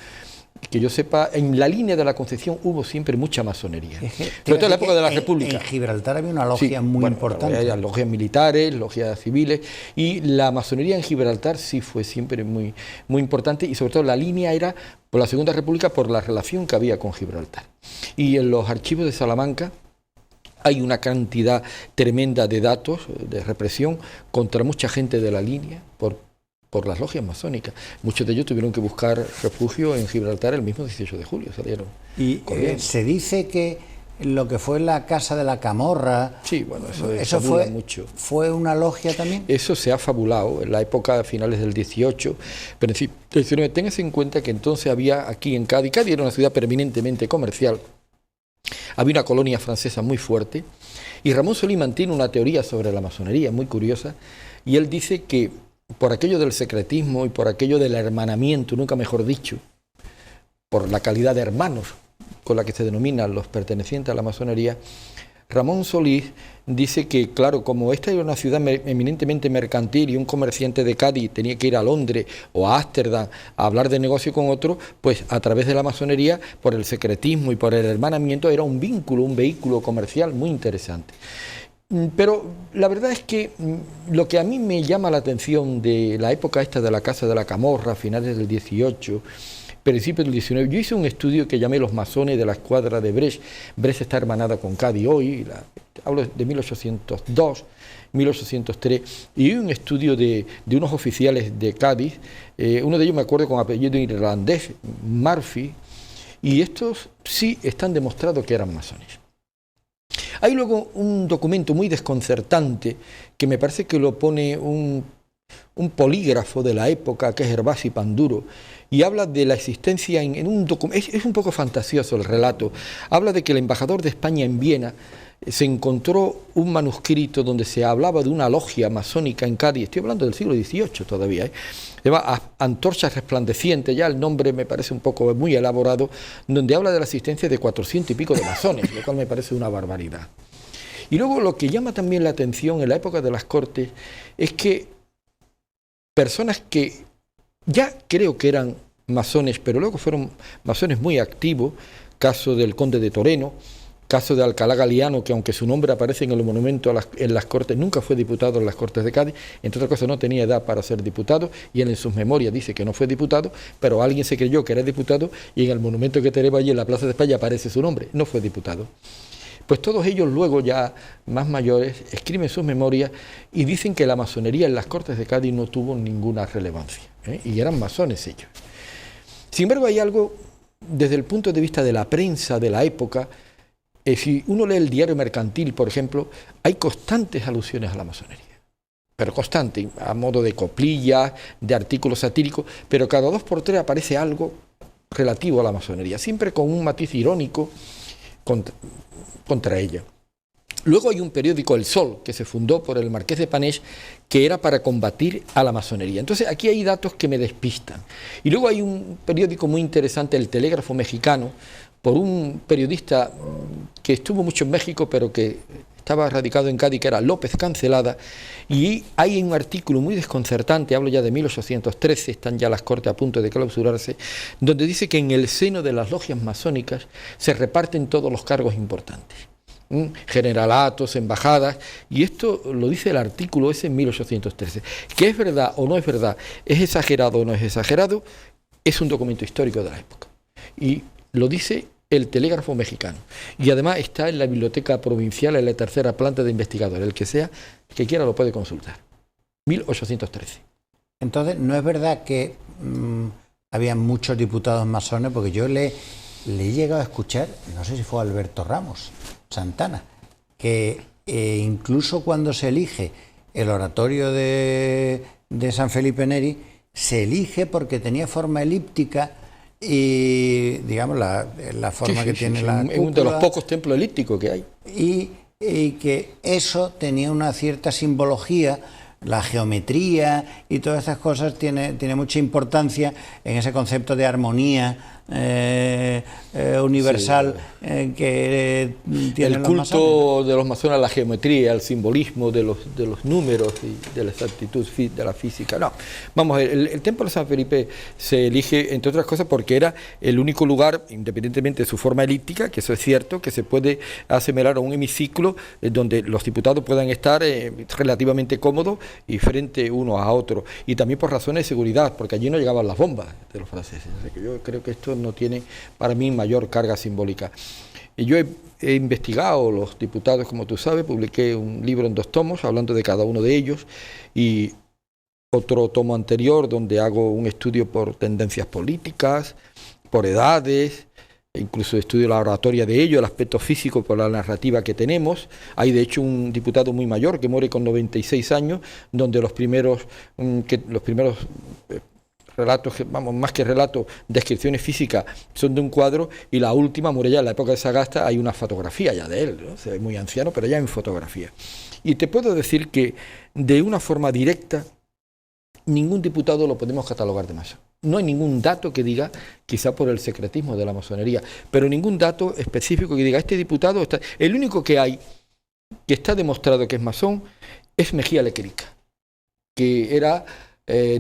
B: Que yo sepa, en la línea de la Concepción hubo siempre mucha masonería, sobre todo en la época de la República.
A: En Gibraltar había una logia muy importante.
B: Había logias militares, logias civiles, y la masonería en Gibraltar sí fue siempre muy, muy importante, y sobre todo la línea era por la Segunda República, por la relación que había con Gibraltar. Y en los archivos de Salamanca hay una cantidad tremenda de datos de represión contra mucha gente de la línea por las logias masónicas. Muchos de ellos tuvieron que buscar refugio en Gibraltar el mismo 18 de julio, salieron.
A: Y se dice que lo que fue la Casa de la Camorra...
B: Sí, bueno,
A: eso fue mucho. ¿Fue una logia también?
B: Eso se ha fabulado en la época de finales del 18, principios del 19. Téngase en cuenta que entonces había aquí en Cádiz era una ciudad permanentemente comercial, había una colonia francesa muy fuerte, y Ramón Solís mantiene una teoría sobre la masonería muy curiosa, y él dice que por aquello del secretismo y por aquello del hermanamiento, nunca mejor dicho, por la calidad de hermanos con la que se denominan los pertenecientes a la masonería, Ramón Solís dice que, claro, como esta era una ciudad eminentemente mercantil y un comerciante de Cádiz tenía que ir a Londres o a Ámsterdam a hablar de negocio con otro, pues a través de la masonería, por el secretismo y por el hermanamiento, era un vínculo, un vehículo comercial muy interesante. Pero la verdad es que lo que a mí me llama la atención de la época esta de la Casa de la Camorra, finales del 18, principios del 19, yo hice un estudio que llamé Los masones de la escuadra de Brest. Brest está hermanada con Cádiz hoy, hablo de 1802, 1803, y un estudio de unos oficiales de Cádiz, uno de ellos me acuerdo con apellido irlandés, Murphy, y estos sí están demostrados que eran masones. Hay luego un documento muy desconcertante que me parece que lo pone un polígrafo de la época, que es Gervasi Panduro, y habla de la existencia en un documento, es un poco fantasioso el relato, habla de que el embajador de España en Viena se encontró un manuscrito donde se hablaba de una logia masónica en Cádiz, estoy hablando del siglo XVIII todavía, se llama Antorchas Resplandecientes, ya el nombre me parece un poco muy elaborado, donde habla de la existencia de 400 y pico de masones, lo cual me parece una barbaridad. Y luego lo que llama también la atención en la época de las Cortes es que personas que ya creo que eran masones, pero luego fueron masones muy activos, caso del conde de Toreno, caso de Alcalá Galiano, que aunque su nombre aparece en el monumento en las Cortes, nunca fue diputado en las Cortes de Cádiz, entre otras cosas no tenía edad para ser diputado, y él en sus memorias dice que no fue diputado, pero alguien se creyó que era diputado, y en el monumento que tenemos allí en la Plaza de España aparece su nombre, no fue diputado. Pues todos ellos luego ya más mayores escriben sus memorias y dicen que la masonería en las Cortes de Cádiz no tuvo ninguna relevancia, y eran masones ellos. Sin embargo, hay algo desde el punto de vista de la prensa de la época. Si uno lee el Diario Mercantil, por ejemplo, hay constantes alusiones a la masonería, pero constantes, a modo de coplillas, de artículos satíricos, pero cada 2 por 3 aparece algo relativo a la masonería, siempre con un matiz irónico contra ella. Luego hay un periódico, El Sol, que se fundó por el marqués de Panés, que era para combatir a la masonería. Entonces aquí hay datos que me despistan. Y luego hay un periódico muy interesante, El Telégrafo Mexicano, por un periodista que estuvo mucho en México, pero que estaba radicado en Cádiz, que era López Cancelada, y hay un artículo muy desconcertante, hablo ya de 1813, están ya las Cortes a punto de clausurarse, donde dice que en el seno de las logias masónicas se reparten todos los cargos importantes, generalatos, embajadas, y esto lo dice el artículo ese en 1813. ¿Que es verdad o no es verdad? ¿Es exagerado o no es exagerado? Es un documento histórico de la época, y lo dice El Telégrafo Mexicano, y además está en la Biblioteca Provincial, en la 3ª planta de investigadores. El que sea, que quiera lo puede consultar. 1813.
A: Entonces, ¿no es verdad que había muchos diputados masones? Porque yo le he llegado a escuchar, no sé si fue Alberto Ramos Santana, que incluso cuando se elige el oratorio de San Felipe Neri, se elige porque tenía forma elíptica, y digamos la forma que tiene la cúpula,
B: es uno de los pocos templos elípticos que hay,
A: y que eso tenía una cierta simbología. La geometría y todas estas cosas tiene mucha importancia en ese concepto de armonía universal, sí, que tiene
B: el culto de los masones, la geometría, el simbolismo de los números y de la exactitud de la física. No, vamos a ver, el templo de San Felipe se elige, entre otras cosas, porque era el único lugar, independientemente de su forma elíptica, que eso es cierto, que se puede asemejar a un hemiciclo donde los diputados puedan estar relativamente cómodos y frente uno a otro, y también por razones de seguridad, porque allí no llegaban las bombas de los franceses. O sea que yo creo que esto no tiene para mí mayor carga simbólica. Y yo he investigado los diputados, como tú sabes, publiqué un libro en 2 tomos hablando de cada uno de ellos, y otro tomo anterior donde hago un estudio por tendencias políticas, por edades, incluso estudio la oratoria de ello, el aspecto físico por la narrativa que tenemos. Hay de hecho un diputado muy mayor que muere con 96 años, donde los primeros relatos, vamos, más que relatos, descripciones físicas son de un cuadro, y la última muere ya en la época de Sagasta, hay una fotografía ya de él, ¿no? Se ve muy anciano, pero ya en fotografía. Y te puedo decir que de una forma directa ningún diputado lo podemos catalogar de masón. No hay ningún dato que diga, quizá por el secretismo de la masonería, pero ningún dato específico que diga, este diputado está... El único que hay, que está demostrado que es masón, es Mejía Lequerica, que era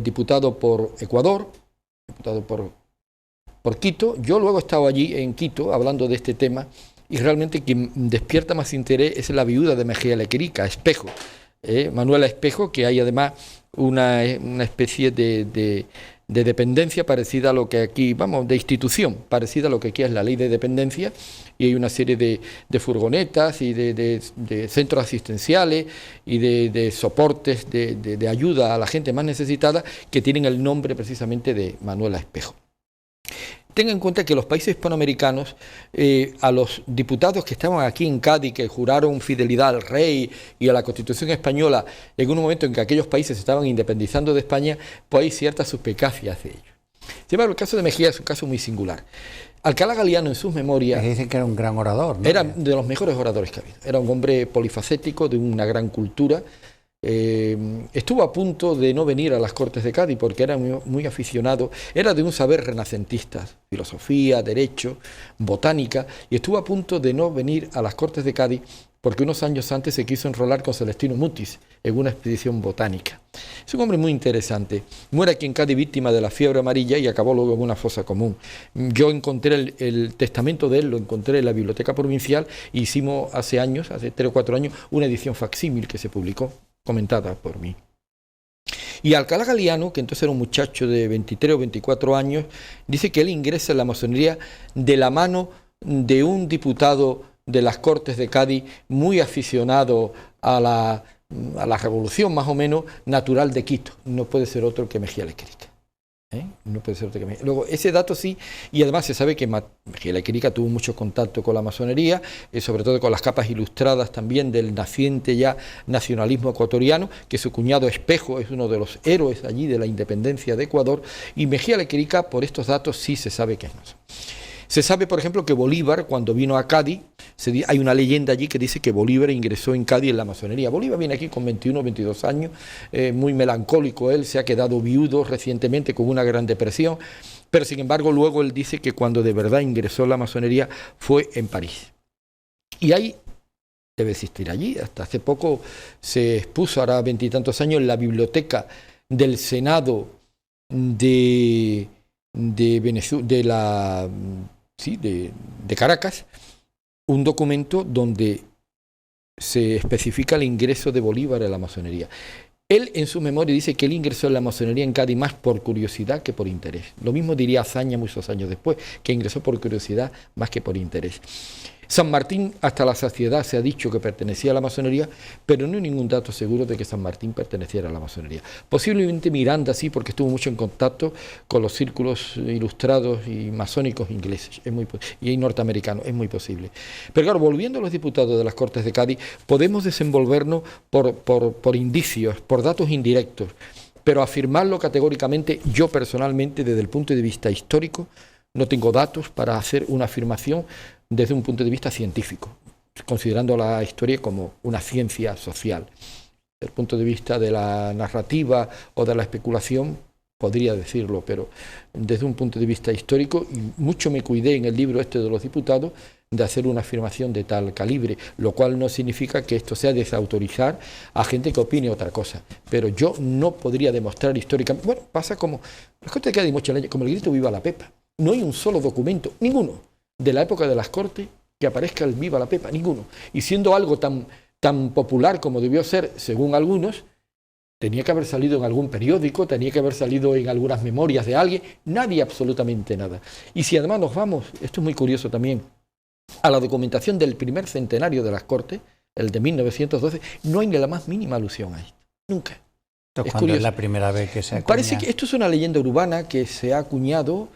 B: diputado por Ecuador, diputado por Quito. Yo luego he estado allí en Quito hablando de este tema, y realmente quien despierta más interés es la viuda de Mejía Lequerica, Espejo, Manuela Espejo, que hay además una especie de dependencia parecida a lo que aquí, vamos, de institución, parecida a lo que aquí es la ley de dependencia, y hay una serie de furgonetas y de centros asistenciales y de soportes de ayuda a la gente más necesitada que tienen el nombre precisamente de Manuela Espejo. Tenga en cuenta que los países hispanoamericanos, a los diputados que estaban aquí en Cádiz, que juraron fidelidad al rey y a la Constitución española, en un momento en que aquellos países se estaban independizando de España, pues hay ciertas suspicacias de ellos. Sin embargo, el caso de Mejía es un caso muy singular. Alcalá Galiano, en sus memorias...
A: Dicen que era un gran orador, ¿no?
B: Era de los mejores oradores que ha habido. Era un hombre polifacético, de una gran cultura. Estuvo a punto de no venir a las Cortes de Cádiz porque era muy aficionado, era de un saber renacentista, filosofía, derecho, botánica, y estuvo a punto de no venir a las Cortes de Cádiz porque unos años antes se quiso enrolar con Celestino Mutis en una expedición botánica. Es un hombre muy interesante. Muere aquí en Cádiz víctima de la fiebre amarilla y acabó luego en una fosa común. Yo encontré el testamento de él, lo encontré en la Biblioteca Provincial, e hicimos hace años, hace 3 o 4 años, una edición facsímil que se publicó, comentada por mí. Y Alcalá Galiano, que entonces era un muchacho de 23 o 24 años, dice que él ingresa en la masonería de la mano de un diputado de las Cortes de Cádiz muy aficionado a la revolución más o menos natural de Quito. No puede ser otro que Mejía Lequerica. No puede ser otro que Mejía. Luego, ese dato sí, y además se sabe que Mejía Lequerica tuvo mucho contacto con la masonería, sobre todo con las capas ilustradas también del naciente ya nacionalismo ecuatoriano, que su cuñado Espejo es uno de los héroes allí de la independencia de Ecuador, y Mejía Lequerica, por estos datos, sí se sabe que es masón. Se sabe, por ejemplo, que Bolívar, cuando vino a Cádiz, hay una leyenda allí que dice que Bolívar ingresó en Cádiz en la masonería. Bolívar viene aquí con 21 o 22 años, muy melancólico él, se ha quedado viudo recientemente con una gran depresión, pero sin embargo luego él dice que cuando de verdad ingresó en la masonería fue en París. Y ahí debe existir allí, hasta hace poco se expuso, ahora 20 y tantos años, en la biblioteca del Senado de Caracas, un documento donde se especifica el ingreso de Bolívar a la masonería. Él en su memoria dice que él ingresó en la masonería en Cádiz más por curiosidad que por interés. Lo mismo diría Azaña muchos años después, que ingresó por curiosidad más que por interés. San Martín, hasta la saciedad se ha dicho que pertenecía a la masonería, pero no hay ningún dato seguro de que San Martín perteneciera a la masonería. Posiblemente Miranda sí, porque estuvo mucho en contacto con los círculos ilustrados y masónicos ingleses y norteamericanos, es muy posible. Pero claro, volviendo a los diputados de las Cortes de Cádiz, podemos desenvolvernos por indicios, por datos indirectos, pero afirmarlo categóricamente, yo personalmente, desde el punto de vista histórico, no tengo datos para hacer una afirmación desde un punto de vista científico, considerando la historia como una ciencia social. Desde el punto de vista de la narrativa o de la especulación, podría decirlo, pero desde un punto de vista histórico, y mucho me cuidé en el libro este de los diputados de hacer una afirmación de tal calibre, lo cual no significa que esto sea desautorizar a gente que opine otra cosa, pero yo no podría demostrar históricamente. Bueno, pasa como las Cortes de Cádiz, como el grito Viva la Pepa. No hay un solo documento, ninguno, de la época de las Cortes que aparezca el Viva la Pepa, ninguno. Y siendo algo tan popular como debió ser, según algunos, tenía que haber salido en algún periódico, tenía que haber salido en algunas memorias de alguien, nadie, absolutamente nada. Y si además nos vamos, esto es muy curioso también, a la documentación del primer centenario de las Cortes, el de 1912, no hay ni la más mínima alusión a esto, nunca.
A: Es curioso. Es la primera vez que se acuña.
B: Parece que esto es una leyenda urbana que se ha acuñado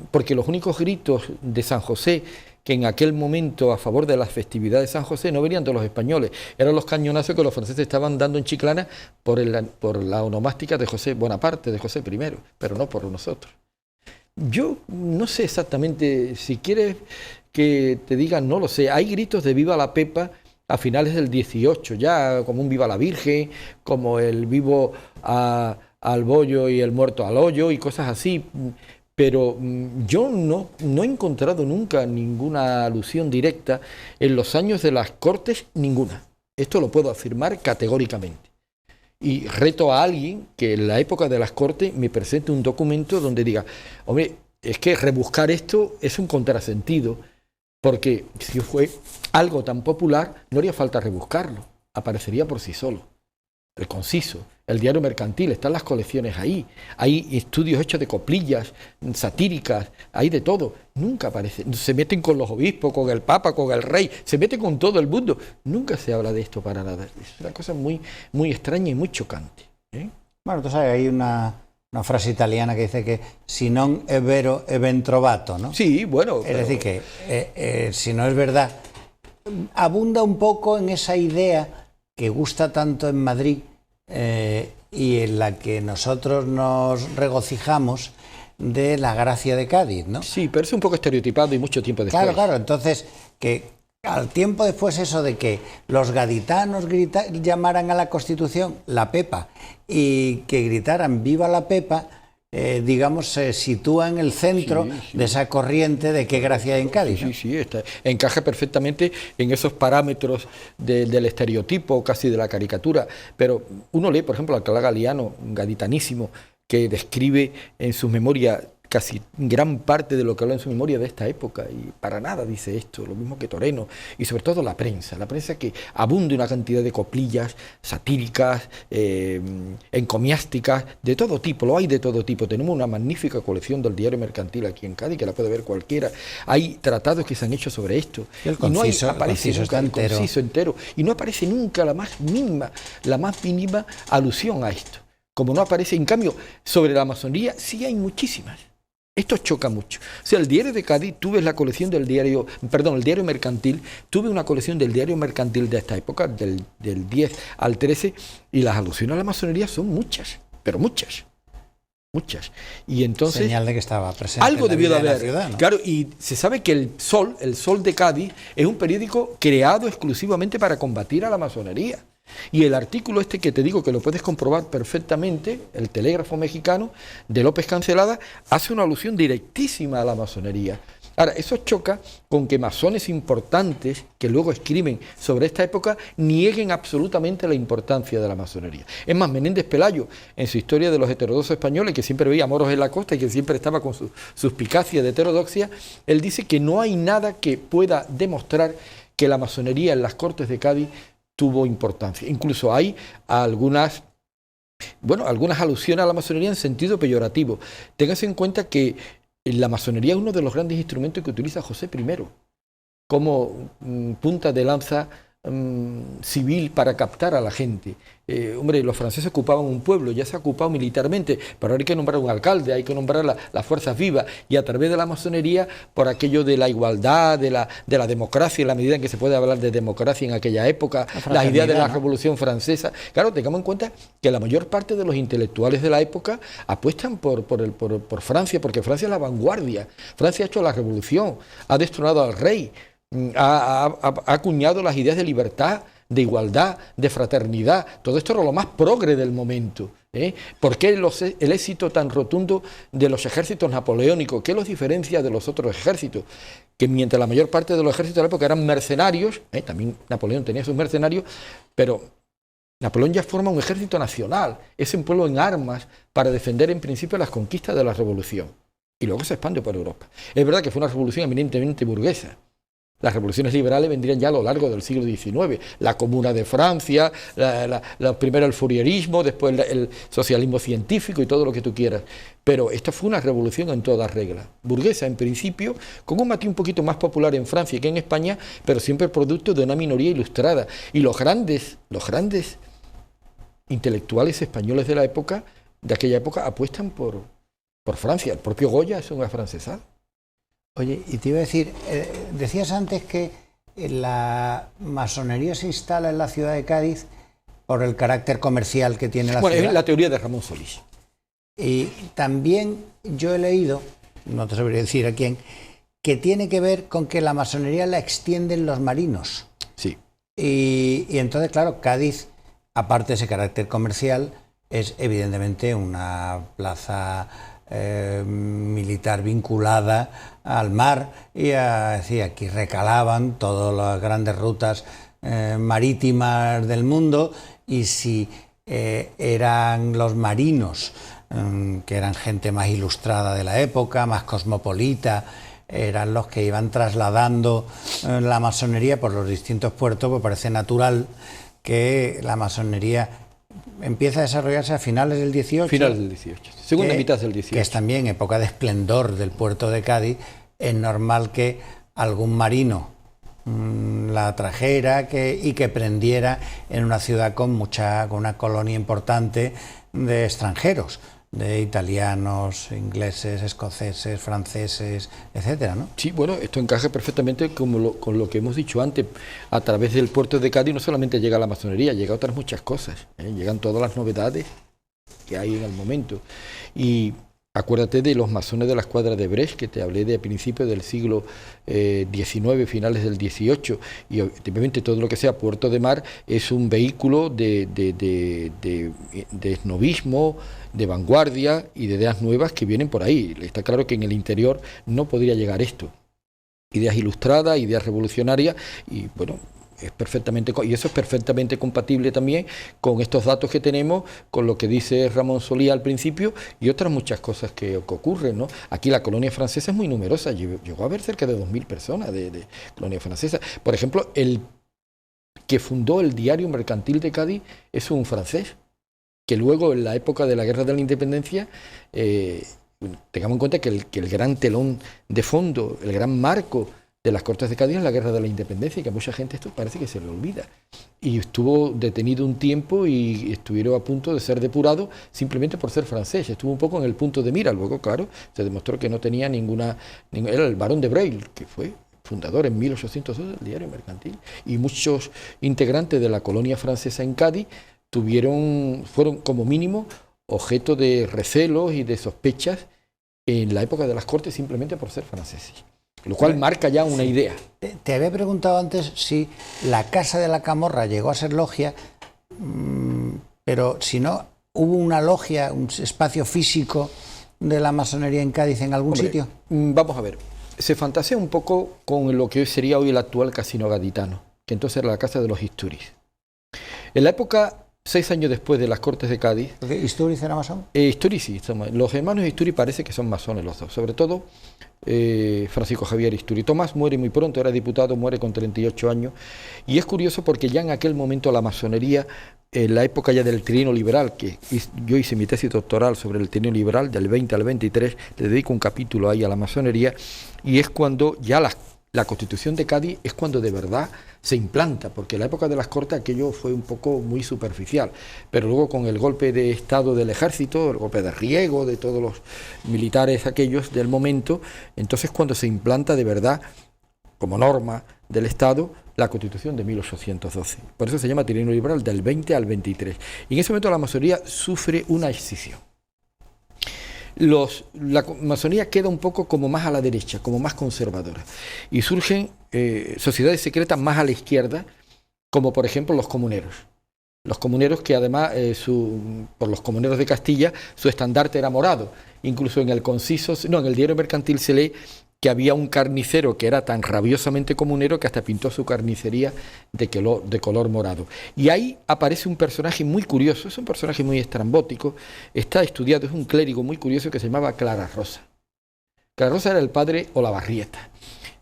B: porque los únicos gritos de San José que en aquel momento a favor de las festividades de San José no venían de los españoles, eran los cañonazos que los franceses estaban dando en Chiclana por la onomástica de José Bonaparte, de José I, pero no por nosotros. Yo no sé exactamente, si quieres que te diga, no lo sé, hay gritos de Viva la Pepa a finales del 18, ya como un Viva la Virgen, como el vivo al bollo y el muerto al hoyo y cosas así. Pero yo no he encontrado nunca ninguna alusión directa en los años de las Cortes, ninguna. Esto lo puedo afirmar categóricamente. Y reto a alguien que en la época de las Cortes me presente un documento donde diga, hombre, es que rebuscar esto es un contrasentido, porque si fue algo tan popular, no haría falta rebuscarlo, aparecería por sí solo. El Conciso, el Diario Mercantil, están las colecciones ahí, hay estudios hechos de coplillas satíricas, hay de todo, nunca aparece, se meten con los obispos, con el Papa, con el Rey, se meten con todo el mundo, nunca se habla de esto para nada, es una cosa muy, muy extraña y muy chocante.
A: Bueno, tú sabes, hay una una frase italiana que dice que si non è vero è ben trovato, ¿no?
B: Sí, bueno.
A: Es decir, que si no es verdad, abunda un poco en esa idea que gusta tanto en Madrid y en la que nosotros nos regocijamos de la gracia de Cádiz, ¿no?
B: Sí, pero es un poco estereotipado y mucho tiempo después.
A: Claro, claro, entonces que al tiempo después eso de que los gaditanos llamaran a la Constitución la Pepa y que gritaran viva la Pepa, digamos, se sitúa en el centro de esa corriente de qué gracia hay en Cádiz, ¿no?
B: Sí, sí, encaja perfectamente en esos parámetros del estereotipo, casi de la caricatura. Pero uno lee, por ejemplo, a Alcalá Galiano, un gaditanísimo, que describe en sus memorias casi gran parte de lo que habla en su memoria de esta época, y para nada dice esto, lo mismo que Toreno, y sobre todo la prensa que abunde una cantidad de coplillas satíricas, encomiásticas, de todo tipo, lo hay de todo tipo. Tenemos una magnífica colección del Diario Mercantil aquí en Cádiz, que la puede ver cualquiera. Hay tratados que se han hecho sobre esto,
A: y no aparece nunca el conciso
B: entero, y no aparece nunca la más mínima alusión a esto. Como no aparece, en cambio, sobre la masonería sí hay muchísimas. Esto choca mucho. O sea, el Diario de Cádiz, tú ves la colección del diario, perdón, el Diario Mercantil, tuve una colección del Diario Mercantil de esta época, del 10 al 13, y las alusiones a la masonería son muchas, pero muchas. Y entonces,
A: señal de que estaba presente
B: algo debió de haber,
A: ciudad, ¿no?
B: Claro, y se sabe que el Sol de Cádiz es un periódico creado exclusivamente para combatir a la masonería. Y el artículo este que te digo, que lo puedes comprobar perfectamente, el Telégrafo Mexicano de López Cancelada, hace una alusión directísima a la masonería. Ahora, eso choca con que masones importantes que luego escriben sobre esta época nieguen absolutamente la importancia de la masonería. Es más, Menéndez Pelayo, en su Historia de los heterodoxos españoles, que siempre veía moros en la costa y que siempre estaba con su suspicacia de heterodoxia, él dice que no hay nada que pueda demostrar que la masonería en las Cortes de Cádiz tuvo importancia. Incluso hay algunas alusiones a la masonería en sentido peyorativo. Téngase en cuenta que la masonería es uno de los grandes instrumentos que utiliza José I como punta de lanza civil para captar a la gente. Hombre, los franceses ocupaban un pueblo, ya se ha ocupado militarmente, pero ahora hay que nombrar un alcalde, hay que nombrar las fuerzas vivas, y a través de la masonería, por aquello de la igualdad, de la democracia, en la medida en que se puede hablar de democracia en aquella época, las ideas de la Revolución Francesa. Claro, tengamos en cuenta que la mayor parte de los intelectuales de la época apuestan por Francia, porque Francia es la vanguardia. Francia ha hecho la revolución, ha destronado al rey, ha acuñado las ideas de libertad, de igualdad, de fraternidad. Todo esto era lo más progre del momento. ¿Por qué el éxito tan rotundo de los ejércitos napoleónicos? ¿Qué los diferencia de los otros ejércitos? Que mientras la mayor parte de los ejércitos de la época eran mercenarios, también Napoleón tenía sus mercenarios, pero Napoleón ya forma un ejército nacional, es un pueblo en armas para defender en principio las conquistas de la revolución. Y luego se expande por Europa. Es verdad que fue una revolución eminentemente burguesa. Las revoluciones liberales vendrían ya a lo largo del siglo XIX. La Comuna de Francia, primero el Fourierismo, después el socialismo científico y todo lo que tú quieras. Pero esta fue una revolución en toda regla. Burguesa en principio, con un matiz un poquito más popular en Francia que en España, pero siempre producto de una minoría ilustrada. Y los grandes intelectuales españoles de aquella época, apuestan por Francia. El propio Goya es un afrancesado.
A: Oye, y te iba a decir, decías antes que la masonería se instala en la ciudad de Cádiz por el carácter comercial que tiene la ciudad.
B: Bueno, es la teoría de Ramón Solís.
A: Y también yo he leído, no te sabría decir a quién, que tiene que ver con que la masonería la extienden los marinos.
B: Sí.
A: Y entonces, claro, Cádiz, aparte de ese carácter comercial, es evidentemente una plaza militar vinculada al mar, y aquí recalaban todas las grandes rutas marítimas del mundo, y si eran los marinos, que eran gente más ilustrada de la época, más cosmopolita, eran los que iban trasladando la masonería por los distintos puertos, pues parece natural que la masonería empieza a desarrollarse a finales del 18.
B: Finales del 18, segunda mitad del 18.
A: Que es también época de esplendor del puerto de Cádiz. Es normal que algún marino la trajera y que prendiera en una ciudad con una colonia importante de extranjeros. de italianos, ingleses, escoceses, franceses, etcétera, ¿no?
B: Sí, bueno, esto encaja perfectamente con lo que hemos dicho antes. A través del puerto de Cádiz no solamente llega la masonería, llega otras muchas cosas, ¿eh? Llegan todas las novedades que hay en el momento. Y acuérdate de los masones de la escuadra de Brest, que te hablé de principios del siglo XIX, finales del XVIII, y obviamente todo lo que sea puerto de mar es un vehículo de esnovismo, de vanguardia y de ideas nuevas que vienen por ahí. Está claro que en el interior no podría llegar esto. Ideas ilustradas, ideas revolucionarias, y bueno, y eso es perfectamente compatible también con estos datos que tenemos, con lo que dice Ramón Solía al principio y otras muchas cosas que ocurren, ¿no? Aquí la colonia francesa es muy numerosa, llegó a haber cerca de 2000 personas de colonia francesa. Por ejemplo, el que fundó el Diario Mercantil de Cádiz es un francés, que luego en la época de la Guerra de la Independencia, tengamos en cuenta que el gran telón de fondo, el gran marco de las Cortes de Cádiz en la Guerra de la Independencia, y que a mucha gente esto parece que se le olvida. Y estuvo detenido un tiempo y estuvieron a punto de ser depurado simplemente por ser francés. Estuvo un poco en el punto de mira. Luego, claro, se demostró que no tenía era el barón de Breil, que fue fundador en 1802 del Diario Mercantil. Y muchos integrantes de la colonia francesa en Cádiz fueron como mínimo objeto de recelos y de sospechas en la época de las Cortes simplemente por ser franceses. Lo cual marca ya una idea.
A: Te había preguntado antes si la Casa de la Camorra llegó a ser logia, pero si no, ¿hubo una logia, un espacio físico de la masonería en Cádiz en algún sitio?
B: Vamos a ver, se fantasea un poco con lo que sería hoy el actual Casino Gaditano, que entonces era la Casa de los Istúriz. En la época, 6 años después de las Cortes de Cádiz...
A: ¿Istúriz era masón?
B: Istúriz sí, los hermanos Istúriz parece que son masones los dos, sobre todo Francisco Javier Istúriz. Tomás muere muy pronto, era diputado, muere con 38 años, y es curioso porque ya en aquel momento la masonería, en la época ya del trienio liberal, que yo hice mi tesis doctoral sobre el trienio liberal, del 20 al 23, le dedico un capítulo ahí a la masonería, y es cuando ya la Constitución de Cádiz es cuando de verdad se implanta, porque en la época de las Cortes aquello fue un poco muy superficial, pero luego con el golpe de Estado del ejército, el golpe de Riego, de todos los militares aquellos del momento, entonces cuando se implanta de verdad como norma del Estado la Constitución de 1812. Por eso se llama trienio liberal del 20 al 23. Y en ese momento la masonería sufre una escisión. La masonería queda un poco como más a la derecha, como más conservadora, y surgen sociedades secretas más a la izquierda, como por ejemplo los comuneros. Los comuneros que además, por los comuneros de Castilla, su estandarte era morado. Incluso en el Diario Mercantil se lee que había un carnicero que era tan rabiosamente comunero que hasta pintó su carnicería de color morado. Y ahí aparece un personaje muy curioso, es un personaje muy estrambótico, está estudiado, es un clérigo muy curioso que se llamaba Clara Rosa. Clara Rosa era el padre Olavarrieta.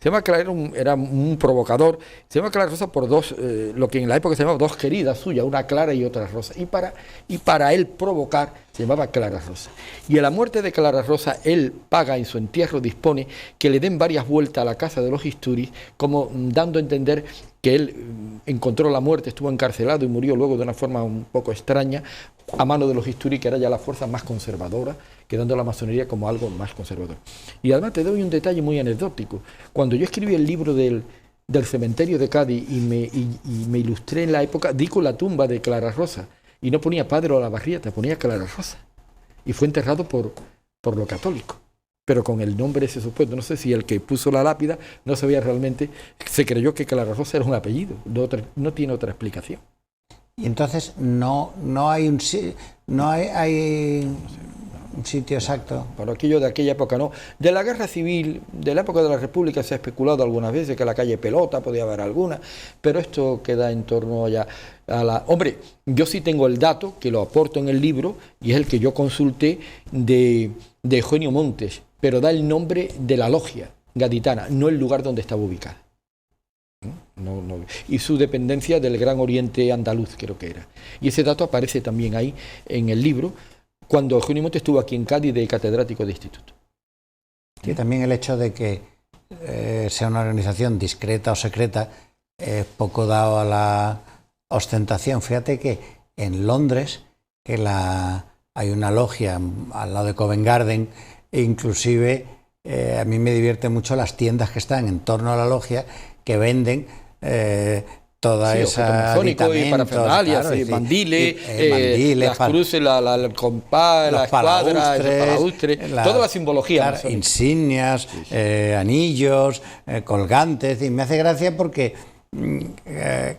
B: Se llama Clara, era un provocador. Se llama Clara Rosa por lo que en la época se llamaba dos queridas suyas, una Clara y otra Rosa. Y para él provocar, se llamaba Clara Rosa. Y a la muerte de Clara Rosa, él paga en su entierro, dispone que le den varias vueltas a la casa de los Istúriz, como dando a entender que él encontró la muerte, estuvo encarcelado y murió luego de una forma un poco extraña, a mano de los Istúriz, que era ya la fuerza más conservadora, quedando la masonería como algo más conservador. Y además te doy un detalle muy anecdótico. Cuando yo escribí el libro del cementerio de Cádiz y me ilustré en la época, di con la tumba de Clara Rosa, y no ponía padre Olavarrieta, ponía Clara Rosa. Y fue enterrado por lo católico, pero con el nombre ese supuesto. No sé si el que puso la lápida no sabía realmente, se creyó que Clara Rosa era un apellido, no tiene otra explicación.
A: Y entonces no hay un sitio exacto.
B: Para aquello de aquella época no. De la guerra civil, de la época de la República se ha especulado algunas veces que la calle Pelota podía haber alguna, pero esto queda en torno ya a la... Hombre, yo sí tengo el dato, que lo aporto en el libro, y es el que yo consulté de Eugenio Montes, pero da el nombre de la logia gaditana, no el lugar donde estaba ubicada. No. Y su dependencia del Gran Oriente andaluz, creo que era. Y ese dato aparece también ahí en el libro, cuando Eugenio Montes estuvo aquí en Cádiz de catedrático de instituto.
A: Y también el hecho de que sea una organización discreta o secreta es poco dado a la ostentación. Fíjate que en Londres, que la hay una logia al lado de Covent Garden, e inclusive a mí me divierte mucho las tiendas que están en torno a la logia que venden toda esa
B: aditamentos, y parafernalias, claro, mandiles, las cruces, el compás, la escuadra, el palaustre, toda la simbología.
A: Claro, insignias, anillos, colgantes, y me hace gracia porque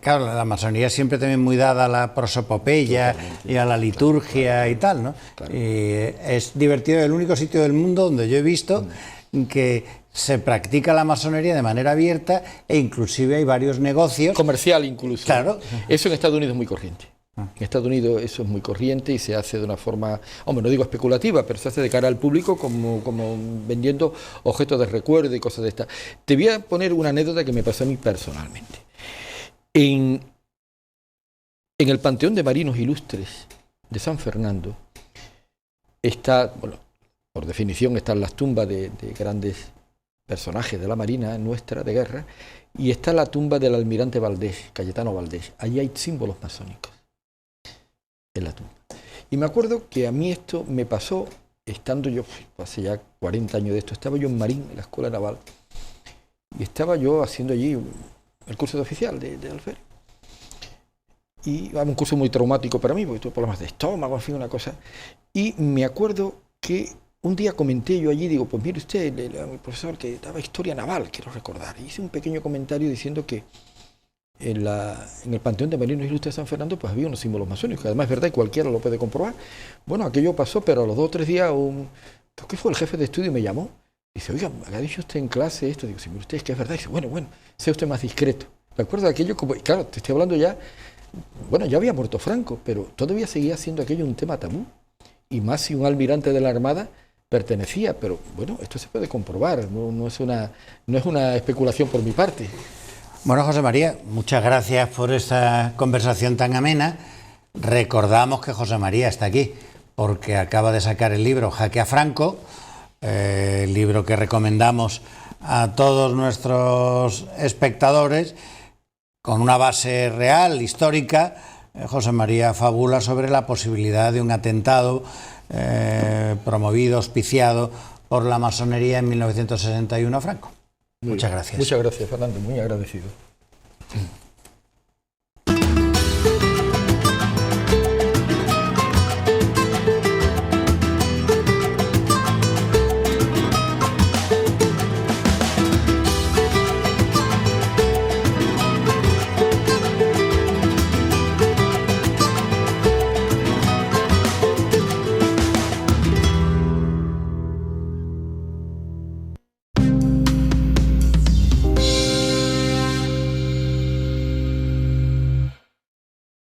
A: claro, la masonería siempre también muy dada a la prosopopeya y a la liturgia y tal, ¿no? Claro. Y es divertido, es el único sitio del mundo donde yo he visto que se practica la masonería de manera abierta e inclusive hay varios negocios.
B: Comercial incluso.
A: Claro.
B: Eso en Estados Unidos es muy corriente. En Estados Unidos eso es muy corriente y se hace de una forma, hombre, no digo especulativa, pero se hace de cara al público como vendiendo objetos de recuerdo y cosas de estas. Te voy a poner una anécdota que me pasó a mí personalmente. En el Panteón de Marinos Ilustres de San Fernando está, bueno, por definición están las tumbas de grandes personajes de la Marina nuestra de guerra, y está la tumba del almirante Valdés, Cayetano Valdés. Allí hay símbolos masónicos en la tumba. Y me acuerdo que a mí esto me pasó estando yo, hace ya 40 años de esto, estaba yo en Marín, en la Escuela Naval, y estaba yo haciendo allí el curso de oficial de alférez. Y era un curso muy traumático para mí, porque tuve problemas de estómago, en fin, una cosa. Y me acuerdo que un día comenté yo allí, digo, pues mire usted, el profesor que daba historia naval, quiero recordar, y hice un pequeño comentario diciendo que en el Panteón de Marinos Ilustres de San Fernando pues había unos símbolos masónicos, que además es verdad y cualquiera lo puede comprobar. Bueno, aquello pasó, pero a los 2 o 3 días, ¿qué fue? El jefe de estudio me llamó, y dice, oiga, ¿me ha dicho usted en clase esto? Digo, sí, mire usted, es que es verdad. Y dice, bueno, sea usted más discreto. ¿De acuerdo? Aquello, como, claro, te estoy hablando ya, bueno, ya había muerto Franco, pero todavía seguía siendo aquello un tema tabú, y más si un almirante de la Armada pertenecía, pero bueno, esto se puede comprobar, no es una especulación por mi parte.
A: Bueno, José María, muchas gracias por esta conversación tan amena. Recordamos que José María está aquí porque acaba de sacar el libro Jaque a Franco, el libro que recomendamos a todos nuestros espectadores, con una base real, histórica. José María fabula sobre la posibilidad de un atentado promovido, auspiciado por la masonería en 1961 a Franco. Muchas gracias.
B: Muchas gracias, Fernando, muy agradecido.